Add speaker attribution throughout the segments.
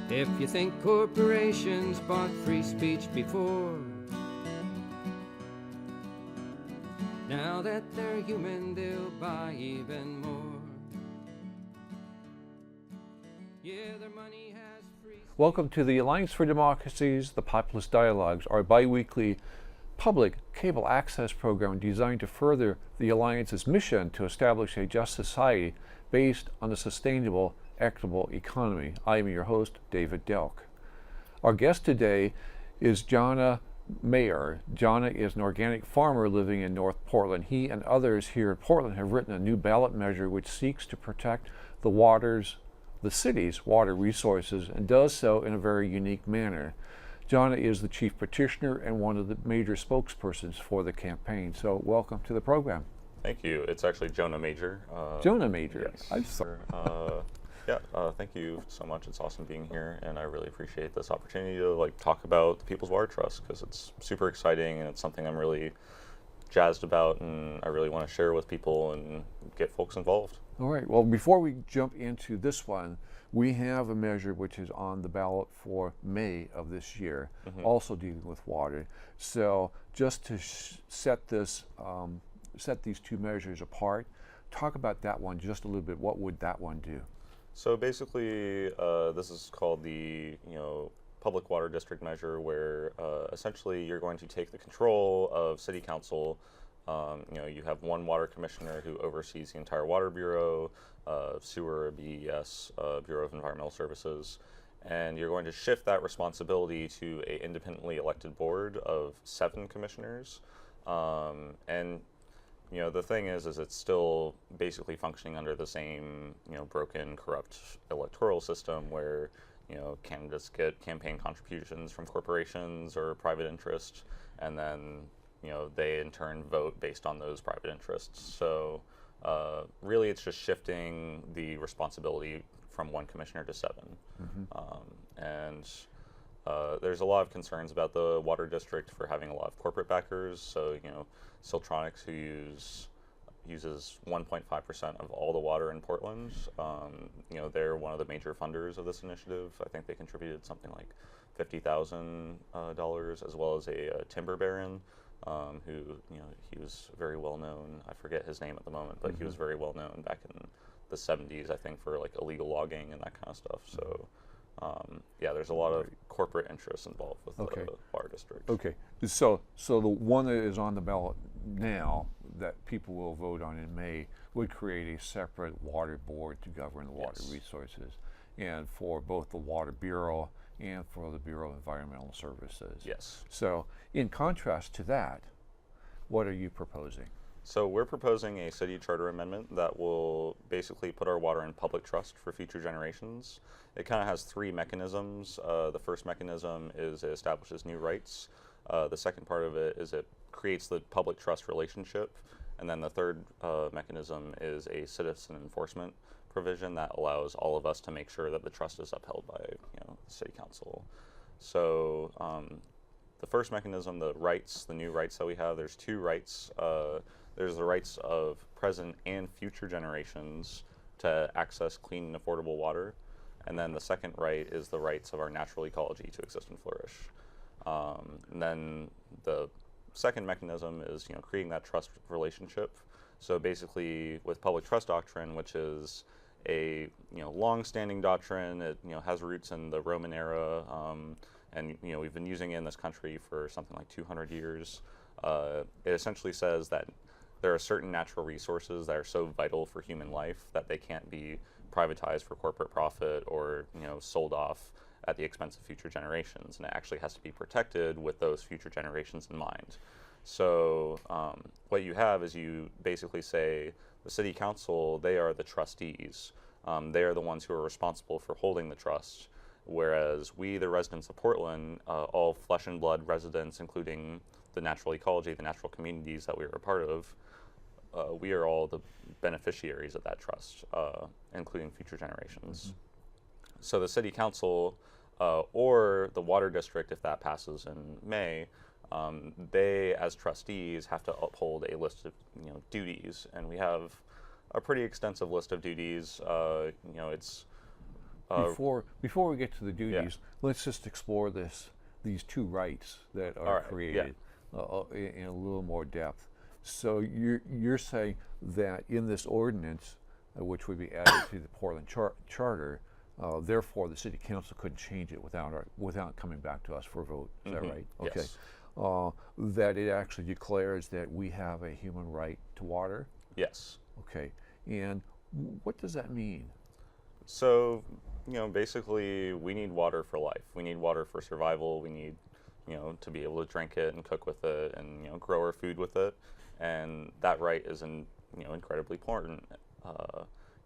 Speaker 1: If you think corporations bought free speech before, now that they're human, they'll buy even more. Yeah, their money has free speech.
Speaker 2: Welcome to the Alliance for Democracy's The Populist Dialogues, our bi-weekly public cable access program designed to further the Alliance's mission to establish a just society based on a sustainable, equitable economy. I am your host, David Delk. Our guest today is Jonna Mayer. Jonna is an organic farmer living in North Portland. He and others here in Portland have written a new ballot measure which seeks to protect the city's water resources, and does so in a very unique manner. Jonna is the chief petitioner and one of the major spokespersons for the campaign. So welcome to the program.
Speaker 3: Thank you. It's actually Jonah Major.
Speaker 2: Jonah Major.
Speaker 3: Yes.
Speaker 2: I'm sorry.
Speaker 3: Thank you so much. It's awesome being here, and I really appreciate this opportunity to talk about the People's Water Trust, because it's super exciting and it's something I'm really jazzed about, and I really want to share with people and get folks involved.
Speaker 2: All right. Well, before we jump into this one, we have a measure which is on the ballot for May of this year, also dealing with water. So just to set these two measures apart, talk about that one just a little bit. What would that one do?
Speaker 3: So basically, this is called the Public Water District measure, where essentially you're going to take the control of City Council. You have one water commissioner who oversees the entire water bureau, sewer, BES, Bureau of Environmental Services, and you're going to shift that responsibility to an independently elected board of 7 commissioners. The thing is it's still basically functioning under the same, broken, corrupt electoral system where, candidates get campaign contributions from corporations or private interest, and then, they in turn vote based on those private interests. So really it's just shifting the responsibility from one commissioner to 7. There's a lot of concerns about the water district for having a lot of corporate backers. So, Siltronics, who uses 1.5% of all the water in Portland, they're one of the major funders of this initiative. I think they contributed something like $50,000, as well as a timber baron, who, he was very well known. I forget his name at the moment, but he was very well known back in the 70s, I think, for illegal logging and that kind of stuff. So, there's a lot of corporate interests involved with the water district.
Speaker 2: Okay, so the one that is on the ballot now that people will vote on in May would create a separate water board to govern the water resources, and for both the Water Bureau and for the Bureau of Environmental Services.
Speaker 3: Yes.
Speaker 2: So in contrast to that, what are you proposing?
Speaker 3: So we're proposing a city charter amendment that will basically put our water in public trust for future generations. It kind of has 3 mechanisms. The first mechanism is it establishes new rights. The second part of it is it creates the public trust relationship. And then the third mechanism is a citizen enforcement provision that allows all of us to make sure that the trust is upheld by the city council. So the first mechanism, the new rights that we have, there's 2 rights. There's the rights of present and future generations to access clean and affordable water. And then the second right is the rights of our natural ecology to exist and flourish. And then the second mechanism is creating that trust relationship. So basically with public trust doctrine, which is a long-standing doctrine, it has roots in the Roman era, and we've been using it in this country for something like 200 years. It essentially says that there are certain natural resources that are so vital for human life that they can't be privatized for corporate profit or sold off at the expense of future generations, and it actually has to be protected with those future generations in mind. So what you have is you basically say the city council, they are the trustees. They are the ones who are responsible for holding the trust, whereas we, the residents of Portland, all flesh and blood residents, including the natural ecology, the natural communities that we are a part of, we are all the beneficiaries of that trust, including future generations. So the city council or the water district, if that passes in May, they, as trustees, have to uphold a list of duties, and we have a pretty extensive list of duties. It's
Speaker 2: Before we get to the duties, let's just explore these two rights that are created in a little more depth. So you're saying that in this ordinance, which would be added to the Portland Charter, therefore the city council couldn't change it without coming back to us for a vote. Is that right? Okay.
Speaker 3: Yes.
Speaker 2: That it actually declares that we have a human right to water.
Speaker 3: Yes.
Speaker 2: Okay. And what does that mean?
Speaker 3: So, basically, we need water for life. We need water for survival. We need, to be able to drink it and cook with it and, grow our food with it. And that right is, incredibly important.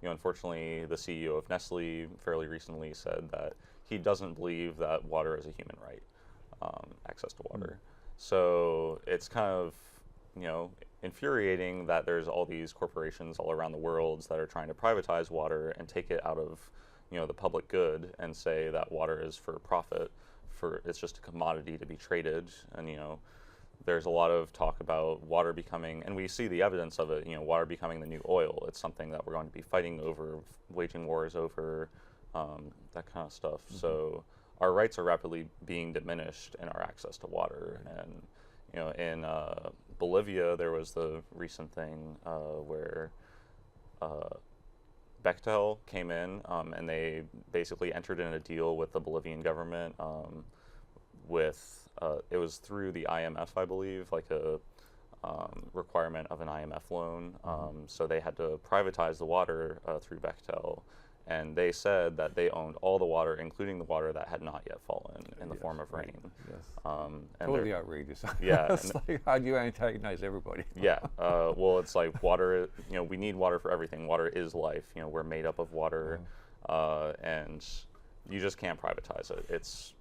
Speaker 3: Unfortunately, the CEO of Nestle fairly recently said that he doesn't believe that water is a human right, access to water. So it's kind of, infuriating that there's all these corporations all around the world that are trying to privatize water and take it out of, the public good and say that water is for profit, it's just a commodity to be traded. And, there's a lot of talk about water becoming, and we see the evidence of it, water becoming the new oil. It's something that we're going to be fighting over, waging wars over, that kind of stuff. So our rights are rapidly being diminished in our access to water. And, in Bolivia, there was the recent thing where Bechtel came in and they basically entered in a deal with the Bolivian government it was through the IMF, I believe, like a requirement of an IMF loan. So they had to privatize the water through Bechtel. And they said that they owned all the water, including the water that had not yet fallen in the form of rain.
Speaker 2: And totally outrageous.
Speaker 3: Yeah.
Speaker 2: It's like, how do you antagonize everybody?
Speaker 3: Well, it's like water, we need water for everything. Water is life. We're made up of water. And you just can't privatize it.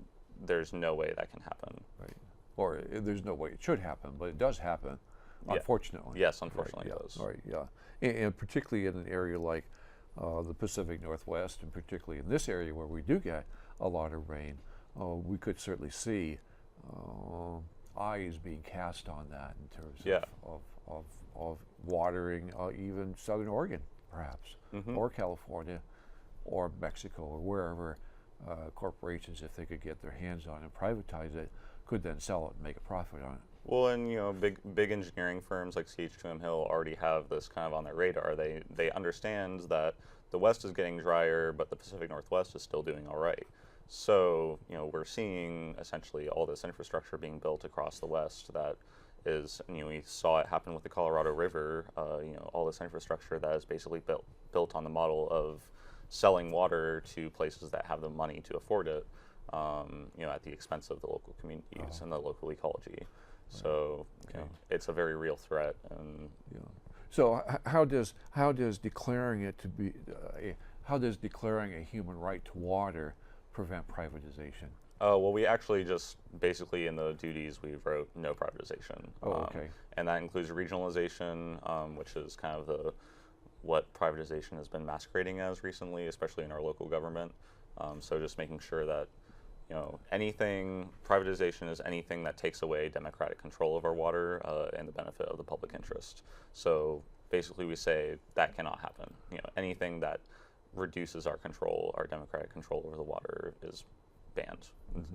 Speaker 3: There's no way that can happen.
Speaker 2: Right. Or there's no way it should happen, but it does happen, unfortunately.
Speaker 3: Yes, unfortunately it does.
Speaker 2: Right, yeah. And particularly in an area like the Pacific Northwest, and particularly in this area where we do get a lot of rain, we could certainly see eyes being cast on that in terms of watering even Southern Oregon, perhaps, or California, or Mexico, or wherever corporations, if they could get their hands on it and privatize it, could then sell it and make a profit on it.
Speaker 3: Well, and big engineering firms like CH2M Hill already have this kind of on their radar. They understand that the West is getting drier, but the Pacific Northwest is still doing all right. So we're seeing essentially all this infrastructure being built across the West that is, we saw it happen with the Colorado River. All this infrastructure that is basically built on the model of selling water to places that have the money to afford it, at the expense of the local communities and the local ecology. Right. So it's a very real threat. And
Speaker 2: so how does declaring it to be how does declaring a human right to water prevent privatization?
Speaker 3: Well, we actually just basically in the duties we wrote no privatization. And that includes regionalization, which is kind of what privatization has been masquerading as recently, especially in our local government. So just making sure that privatization is anything that takes away democratic control of our water and the benefit of the public interest. So basically we say that cannot happen. Anything that reduces our democratic control over the water is banned,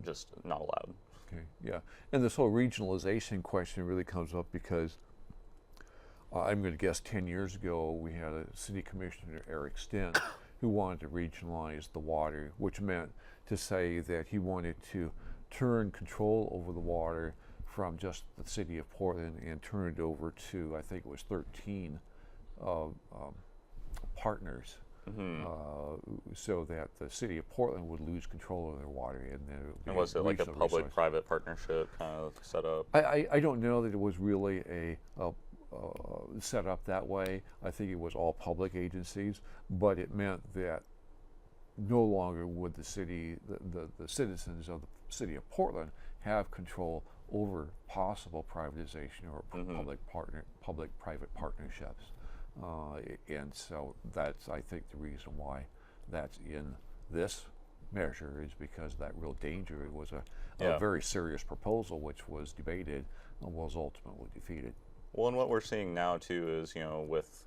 Speaker 3: just not allowed.
Speaker 2: Okay, yeah. And this whole regionalization question really comes up because I'm going to guess 10 years ago we had a city commissioner, Eric Stint, who wanted to regionalize the water, which meant to say that he wanted to turn control over the water from just the city of Portland and turn it over to, I think it was 13 partners, so that the city of Portland would lose control of their water.
Speaker 3: And was it like a public-private partnership kind of set up?
Speaker 2: I don't know that it was really a set up that way. I think it was all public agencies, but it meant that no longer would the citizens of the city of Portland have control over possible privatization or public-private partnerships. And so that's, I think, the reason why that's in this measure is because that real danger. It was a very serious proposal which was debated and was ultimately defeated.
Speaker 3: Well, and what we're seeing now too is, with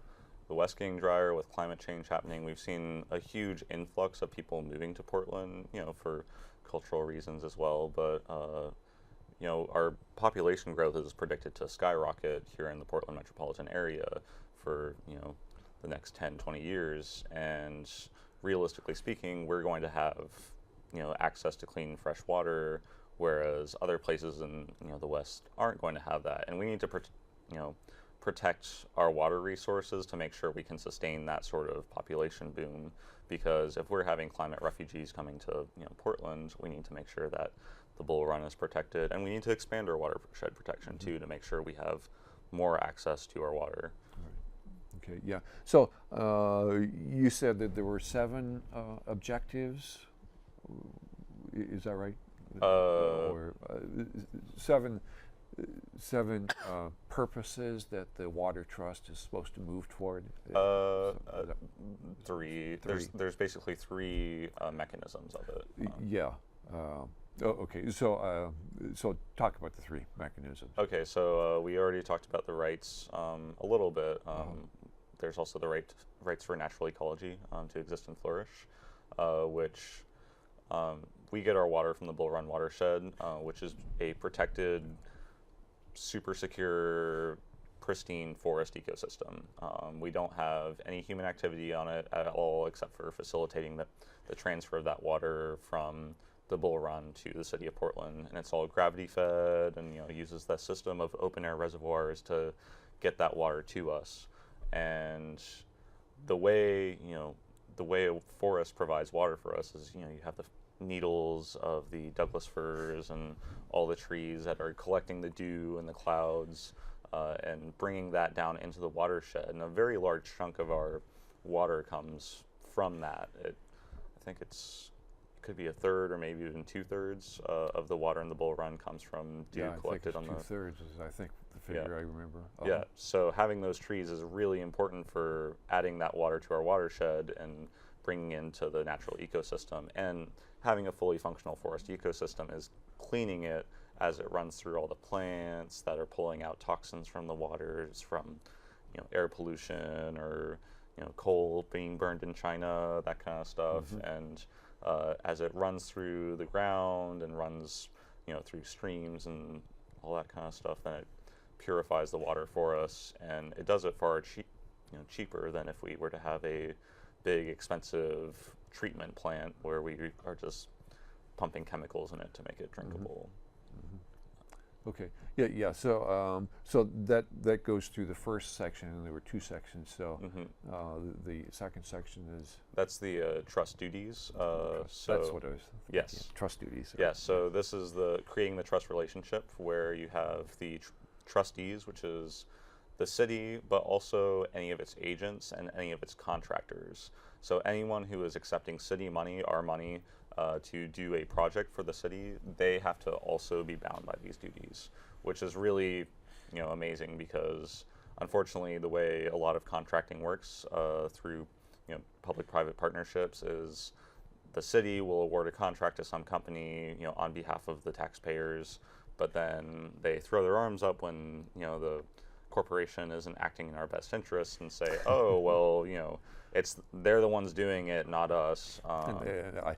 Speaker 3: the West getting drier, with climate change happening, we've seen a huge influx of people moving to Portland, for cultural reasons as well. But our population growth is predicted to skyrocket here in the Portland metropolitan area for the next 10, 20 years. And realistically speaking, we're going to have access to clean, fresh water, whereas other places in the West aren't going to have that. And we need to protect our water resources to make sure we can sustain that sort of population boom. Because if we're having climate refugees coming to Portland, we need to make sure that the Bull Run is protected, and we need to expand our watershed protection too to make sure we have more access to our water.
Speaker 2: Okay, yeah. So you said that there were 7 objectives. Is that right? Or 7 purposes that the Water Trust is supposed to move toward?
Speaker 3: 3. There's basically 3 mechanisms of it.
Speaker 2: Yeah. Okay. So talk about the 3 mechanisms.
Speaker 3: Okay. So we already talked about the rights a little bit. There's also the rights for natural ecology to exist and flourish, which we get our water from the Bull Run watershed, which is a protected, super secure, pristine forest ecosystem. We don't have any human activity on it at all, except for facilitating the transfer of that water from the Bull Run to the city of Portland, and it's all gravity fed, and uses that system of open air reservoirs to get that water to us. And the way a forest provides water for us is you have the needles of the Douglas firs and all the trees that are collecting the dew and the clouds and bringing that down into the watershed. And a very large chunk of our water comes from that. I think it could be 1/3 or maybe even 2/3 of the water in the Bull Run comes from dew collected on the.
Speaker 2: 2/3 is, I think, the figure I remember.
Speaker 3: Yeah. So having those trees is really important for adding that water to our watershed and bringing into the natural ecosystem. And having a fully functional forest ecosystem is cleaning it as it runs through all the plants that are pulling out toxins from the waters from air pollution or coal being burned in China, that kind of stuff. And as it runs through the ground and runs through streams and all that kind of stuff, then it purifies the water for us, and it does it far cheaper than if we were to have a big expensive treatment plant where we are just pumping chemicals in it to make it drinkable.
Speaker 2: Okay. Yeah. So that goes through the first section, and there were 2 sections. So the second section is
Speaker 3: that's the trust duties. So
Speaker 2: that's what I was.
Speaker 3: Yes.
Speaker 2: Yeah, trust duties.
Speaker 3: Yes. So this is creating the trust relationship where you have the trustees, which is the city, but also any of its agents and any of its contractors. So anyone who is accepting city money, our money, to do a project for the city, they have to also be bound by these duties, which is really, amazing, because unfortunately the way a lot of contracting works through, public-private partnerships is the city will award a contract to some company, on behalf of the taxpayers, but then they throw their arms up when, the corporation isn't acting in our best interests and say, oh, well, they're the ones doing it, not us.
Speaker 2: I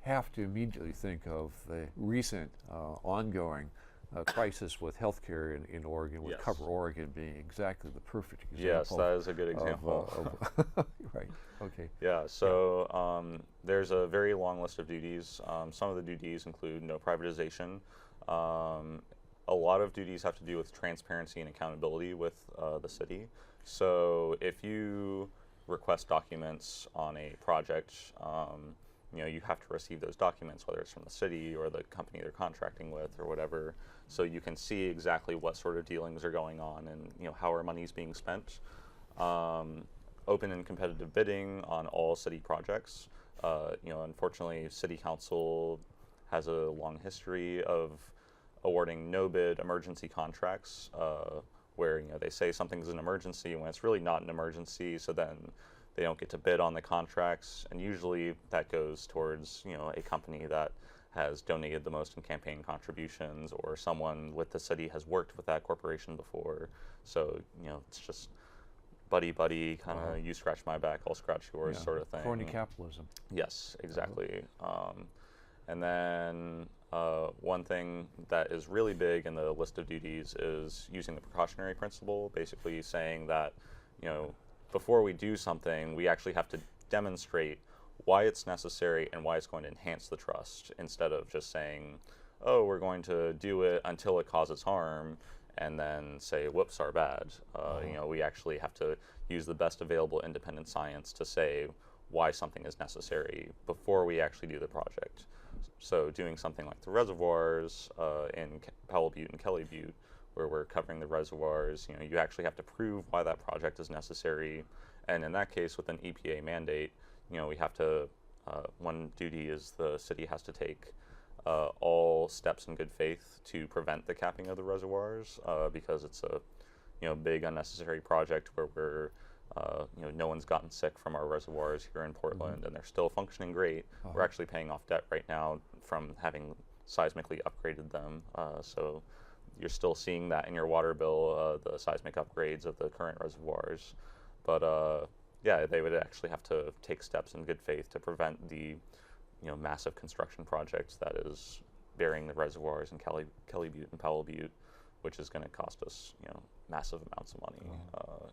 Speaker 2: have to immediately think of the recent ongoing crisis with healthcare in Oregon, with Cover Oregon being exactly the perfect example.
Speaker 3: Yes, that is a good example.
Speaker 2: Right. Okay.
Speaker 3: Yeah. So there's a very long list of duties. Some of the duties include no privatization. A lot of duties have to do with transparency and accountability with the city. So if you request documents on a project, you have to receive those documents, whether it's from the city or the company they're contracting with or whatever, so you can see exactly what sort of dealings are going on and how our money is being spent. Open and competitive bidding on all city projects. Unfortunately, City Council has a long history of awarding no-bid emergency contracts where they say something's an emergency when it's really not an emergency, so then they don't get to bid on the contracts, and usually that goes towards a company that has donated the most in campaign contributions, or someone with the city has worked with that corporation before. So it's just buddy kind of you scratch my back, I'll scratch yours sort of thing.
Speaker 2: Crony capitalism.
Speaker 3: Yes, exactly. And then one thing that is really big in the list of duties is using the precautionary principle, basically saying that, before we do something, we actually have to demonstrate why it's necessary and why it's going to enhance the trust, instead of just saying, oh, we're going to do it until it causes harm, and then say, whoops, our bad. We actually have to use the best available independent science to say why something is necessary before we actually do the project. So doing something like the reservoirs in Powell Butte and Kelly Butte, where we're covering the reservoirs, you actually have to prove why that project is necessary. And in that case, with an EPA mandate, we have to, one duty is the city has to take all steps in good faith to prevent the capping of the reservoirs, because it's a big unnecessary project where we're no one's gotten sick from our reservoirs here in Portland, and they're still functioning great. We're actually paying off debt right now from having seismically upgraded them. So you're still seeing that in your water bill, the seismic upgrades of the current reservoirs. But yeah, they would actually have to take steps in good faith to prevent the massive construction projects that is burying the reservoirs in Kelly Butte and Powell Butte, which is going to cost us massive amounts of money,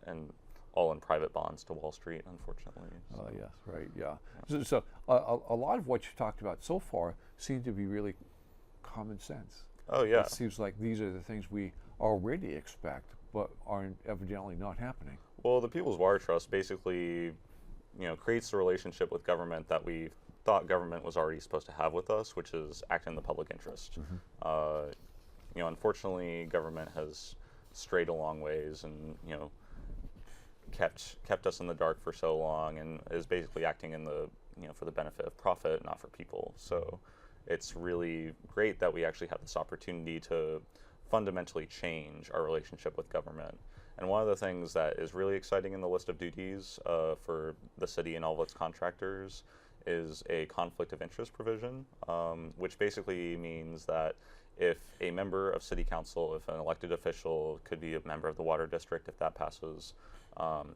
Speaker 3: and all in private bonds to Wall Street, unfortunately. So.
Speaker 2: Yes, right, yeah. So a lot of what you talked about so far seem to be really common sense.
Speaker 3: Oh yeah.
Speaker 2: It seems like these are the things we already expect, but are evidently not happening.
Speaker 3: Well, the People's Water Trust basically, creates the relationship with government that we thought government was already supposed to have with us, which is act in the public interest. Unfortunately, government has strayed a long ways, and kept us in the dark for so long, and is basically acting in the for the benefit of profit, not for people. So it's really great that we actually have this opportunity to fundamentally change our relationship with government. And one of the things that is really exciting in the list of duties for the city and all of its contractors is a conflict of interest provision, which basically means that if a member of city council, if an elected official, could be a member of the water district if that passes,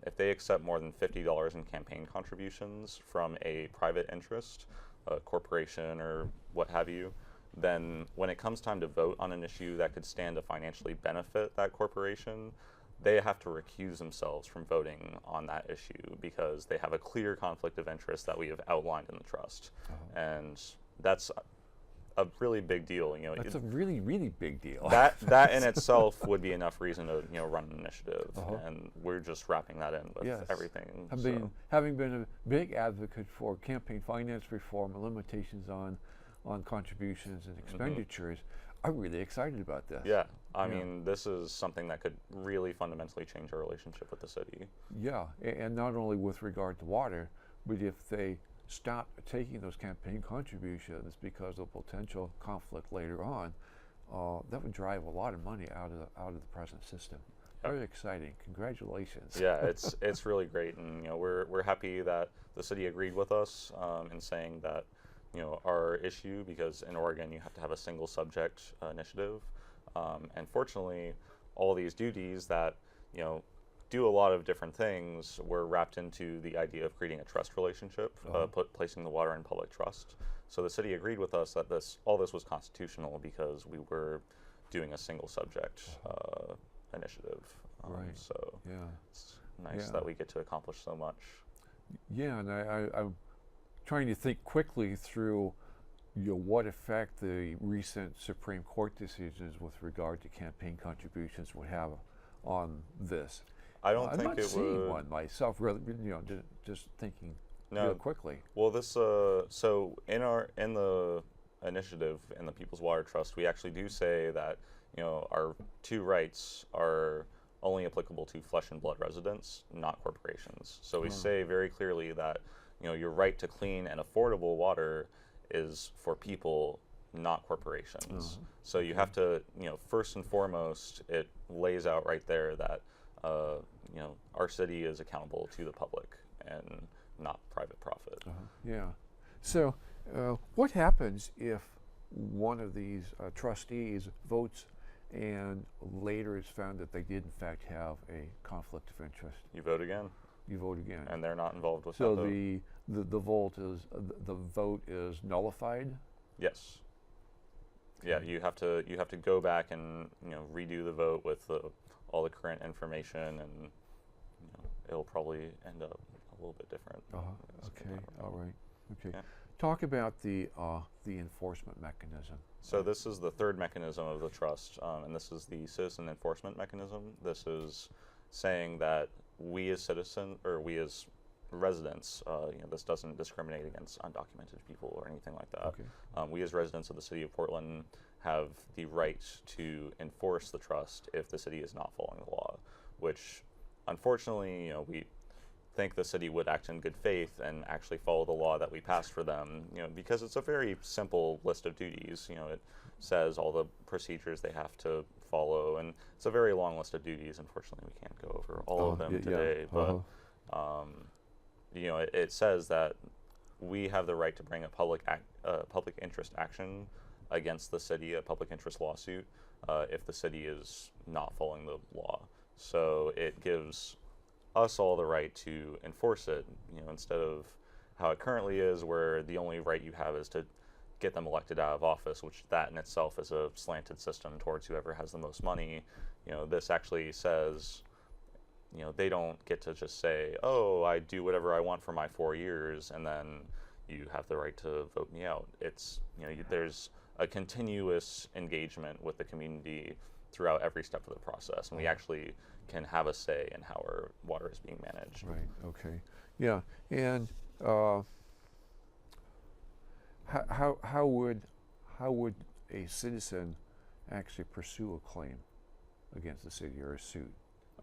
Speaker 3: if they accept more than $50 in campaign contributions from a private interest, a corporation or what have you, then when it comes time to vote on an issue that could stand to financially benefit that corporation, they have to recuse themselves from voting on that issue because they have a clear conflict of interest that we have outlined in the trust. And that's a really big deal.
Speaker 2: That's a really, really big deal.
Speaker 3: that in itself would be enough reason to run an initiative, and we're just wrapping that in with everything.
Speaker 2: Having been a big advocate for campaign finance reform and limitations on contributions and expenditures, I'm really excited about this.
Speaker 3: Yeah, I mean, this is something that could really fundamentally change our relationship with the city.
Speaker 2: Yeah, and not only with regard to water, but if they stop taking those campaign contributions because of potential conflict later on, that would drive a lot of money out of the present system. Very exciting. Congratulations.
Speaker 3: Yeah, it's really great, and we're happy that the city agreed with us in saying that our issue, because in Oregon you have to have a single subject initiative, and fortunately all these duties that do a lot of different things were wrapped into the idea of creating a trust relationship, placing the water in public trust. So the city agreed with us that all this was constitutional because we were doing a single subject initiative. So it's nice that we get to accomplish so much.
Speaker 2: Yeah, and I'm trying to think quickly through what effect the recent Supreme Court decisions with regard to campaign contributions would have on this.
Speaker 3: I don't think it would.
Speaker 2: I'm not seeing one myself. Really, just thinking real quickly.
Speaker 3: Well, this so in the initiative in the People's Water Trust, we actually do say that our two rights are only applicable to flesh and blood residents, not corporations. So we say very clearly that your right to clean and affordable water is for people, not corporations. So you have to, first and foremost, it lays out right there that our city is accountable to the public and not private profit.
Speaker 2: Yeah. So what happens if one of these trustees votes and later it's found that they did in fact have a conflict of interest,
Speaker 3: You vote again,
Speaker 2: you vote again.
Speaker 3: and they're not involved with
Speaker 2: So
Speaker 3: that vote.
Speaker 2: the vote is nullified.
Speaker 3: Yes. Yeah, you have to go back and redo the vote with all the current information, and it'll probably end up a little bit different.
Speaker 2: Okay. All right. Okay.
Speaker 3: Yeah.
Speaker 2: Talk about the enforcement mechanism.
Speaker 3: So this is the third mechanism of the trust, and this is the citizen enforcement mechanism. This is saying that we as citizens, or we as residents, this doesn't discriminate against undocumented people or anything like that.
Speaker 2: Okay.
Speaker 3: We as residents of the city of Portland have the right to enforce the trust if the city is not following the law, which unfortunately, we think the city would act in good faith and actually follow the law that we passed for them, because it's a very simple list of duties. It says all the procedures they have to follow, and it's a very long list of duties. Unfortunately, we can't go over all of them today, but it says that we have the right to bring a public interest action against the city, a public interest lawsuit, if the city is not following the law. So it gives us all the right to enforce it, instead of how it currently is, where the only right you have is to get them elected out of office, which that in itself is a slanted system towards whoever has the most money. This actually says, they don't get to just say, oh, I do whatever I want for my 4 years, and then you have the right to vote me out. It's, there's a continuous engagement with the community throughout every step of the process, and we actually can have a say in how our water is being managed.
Speaker 2: Right. Okay. Yeah. And how would a citizen actually pursue a claim against the city, or a suit?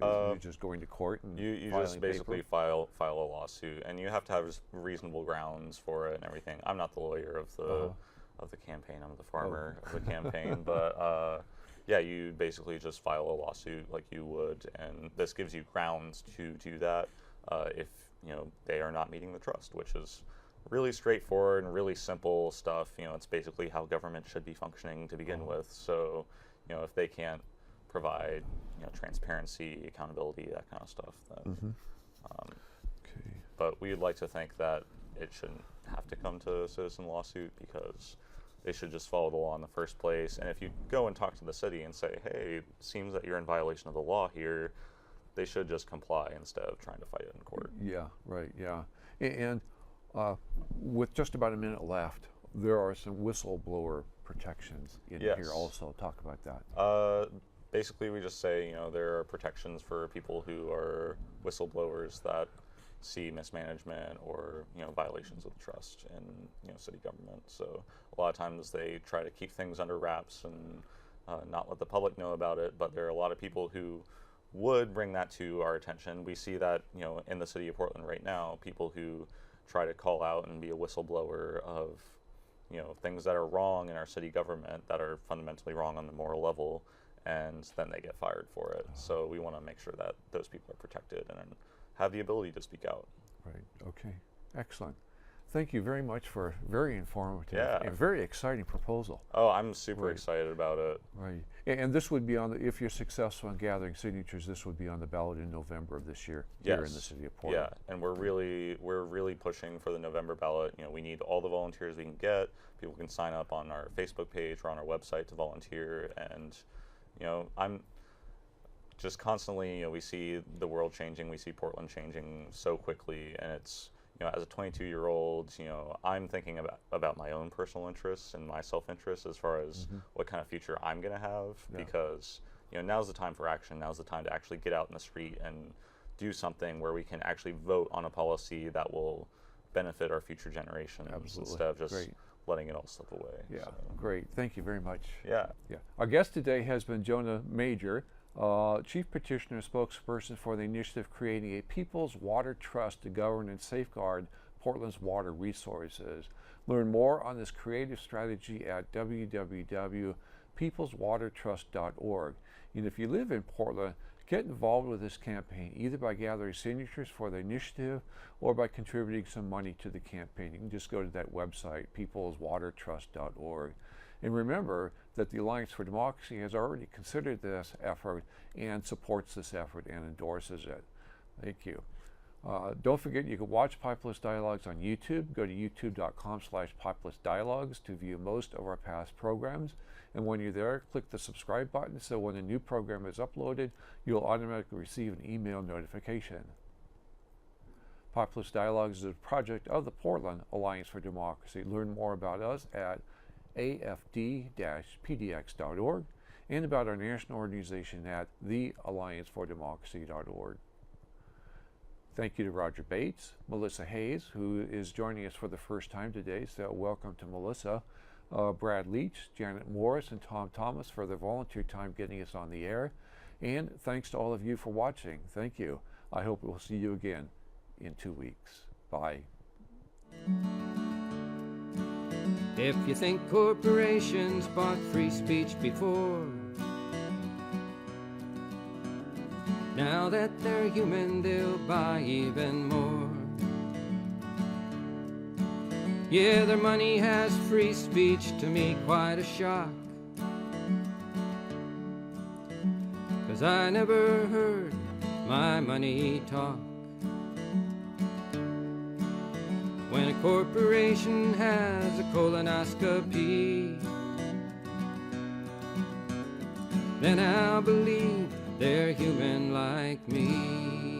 Speaker 2: You just going to court and
Speaker 3: you
Speaker 2: filing
Speaker 3: just basically
Speaker 2: paper?
Speaker 3: file a lawsuit, and you have to have reasonable grounds for it and everything. I'm not the lawyer of the campaign. I'm the farmer of the campaign, but yeah, you basically just file a lawsuit like you would, and this gives you grounds to do that if they are not meeting the trust, which is really straightforward and really simple stuff. It's basically how government should be functioning to begin with. So if they can't provide transparency, accountability, that kind of stuff, then
Speaker 2: Okay.
Speaker 3: but we'd like to think that it shouldn't have to come to a citizen lawsuit, because they should just follow the law in the first place. And if you go and talk to the city and say, hey, it seems that you're in violation of the law here, they should just comply instead of trying to fight it in court.
Speaker 2: Yeah. Right. Yeah. And with just about a minute left, there are some whistleblower protections in
Speaker 3: Yes.
Speaker 2: here also. Talk about that.
Speaker 3: Basically, we just say, there are protections for people who are whistleblowers that see mismanagement or violations of the trust in city government. So a lot of times they try to keep things under wraps and not let the public know about it, but there are a lot of people who would bring that to our attention. We see that in the city of Portland right now, people who try to call out and be a whistleblower of things that are wrong in our city government, that are fundamentally wrong on the moral level, and then they get fired for it. So we want to make sure that those people are protected and have the ability to speak out.
Speaker 2: Right. Okay. Excellent. Thank you very much for a very informative
Speaker 3: Yeah.
Speaker 2: and very exciting proposal.
Speaker 3: Oh, I'm super
Speaker 2: Right.
Speaker 3: excited about it.
Speaker 2: Right. And this would be on the, if you're successful in gathering signatures, this would be on the ballot in November of this year here in the
Speaker 3: Yes.
Speaker 2: city of Portland.
Speaker 3: Yeah, and we're really pushing for the November ballot. We need all the volunteers we can get. People can sign up on our Facebook page or on our website to volunteer, and I'm just constantly, we see the world changing, we see Portland changing so quickly, and it's, as a 22-year-old, I'm thinking about my own personal interests and my self-interest as far as what kind of future I'm going to have, because, now's the time for action. Now's the time to actually get out in the street and do something where we can actually vote on a policy that will benefit our future generations.
Speaker 2: Absolutely.
Speaker 3: Instead of just
Speaker 2: Great.
Speaker 3: letting it all slip away.
Speaker 2: Yeah.
Speaker 3: So,
Speaker 2: Great. Thank you very much.
Speaker 3: yeah.
Speaker 2: Yeah. Our guest today has been Jonah Major, Chief Petitioner spokesperson for the initiative creating a People's Water Trust to govern and safeguard Portland's water resources. Learn more on this creative strategy at www.peopleswatertrust.org. And if you live in Portland, Get involved with this campaign either by gathering signatures for the initiative or by contributing some money to the campaign. You can just go to that website, peopleswatertrust.org. And remember that the Alliance for Democracy has already considered this effort and supports this effort and endorses it. Thank you. Don't forget you can watch Populist Dialogues on YouTube. Go to youtube.com/populistdialogues to view most of our past programs. And when you're there, click the subscribe button so when a new program is uploaded, you'll automatically receive an email notification. Populist Dialogues is a project of the Portland Alliance for Democracy. Learn more about us at afd-pdx.org and about our national organization at thealliancefordemocracy.org. Thank you to Roger Bates, Melissa Hayes, who is joining us for the first time today, so welcome to Melissa. Brad Leach, Janet Morris, and Tom Thomas for their volunteer time getting us on the air. And thanks to all of you for watching. Thank you. I hope we'll see you again in 2 weeks. Bye.
Speaker 1: If you think corporations bought free speech before, now that they're human, they'll buy even more. Yeah, their money has free speech, to me quite a shock. 'Cause I never heard my money talk. When a corporation has a colonoscopy, then I'll believe they're human like me.